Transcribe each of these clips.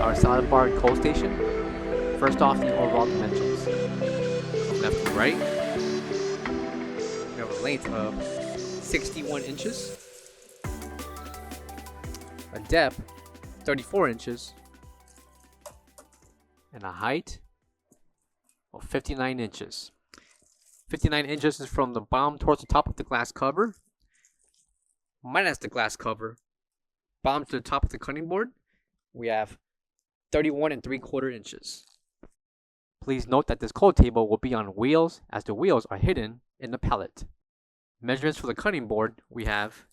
our salad bar and cold station. First off, the overall dimensions. Left to right, we have a length of 61 inches, a depth 34 inches, and a height of 59 inches. 59 inches is from the bottom towards the top of the glass cover, minus the glass cover, bottom to the top of the cutting board, we have 31 3/4 inches. Please note that this cold table will be on wheels, as the wheels are hidden in the pallet. Measurements for the cutting board, we have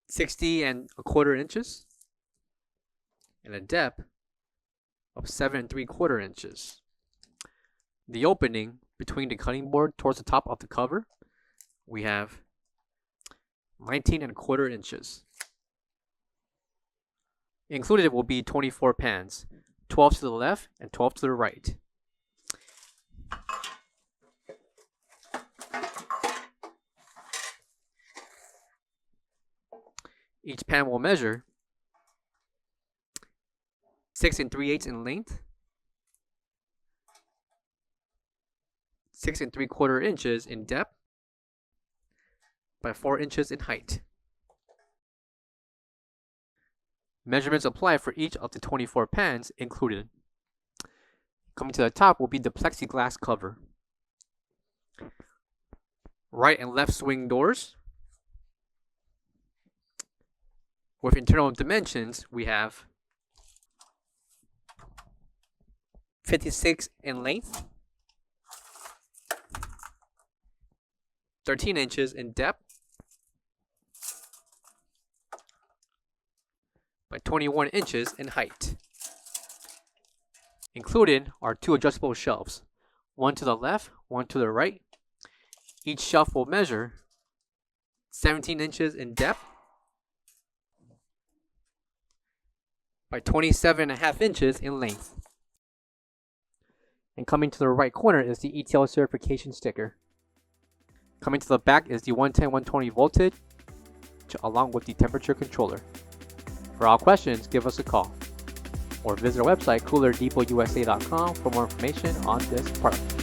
60 1/4 inches and a depth of 7 3/4 inches. The opening between the cutting board towards the top of the cover, we have 19 1/4 inches. Included will be 24 pans, 12 to the left and 12 to the right. Each pan will measure 6 3/8 in length, 6 3/4 inches in depth, by 4 inches in height. Measurements apply for each of the 24 pans included. Coming to the top will be the plexiglass cover. Right and left swing doors. With internal dimensions, we have 56 in length, 13 inches in depth, by 21 inches in height. Included are 2 adjustable shelves, one to the left, one to the right. Each shelf will measure 17 inches in depth by 27.5 inches in length. And coming to the right corner is the ETL certification sticker. Coming to the back is the 110/120 voltage along with the temperature controller. For all questions, give us a call or visit our website coolerdepotUSA.com for more information on this product.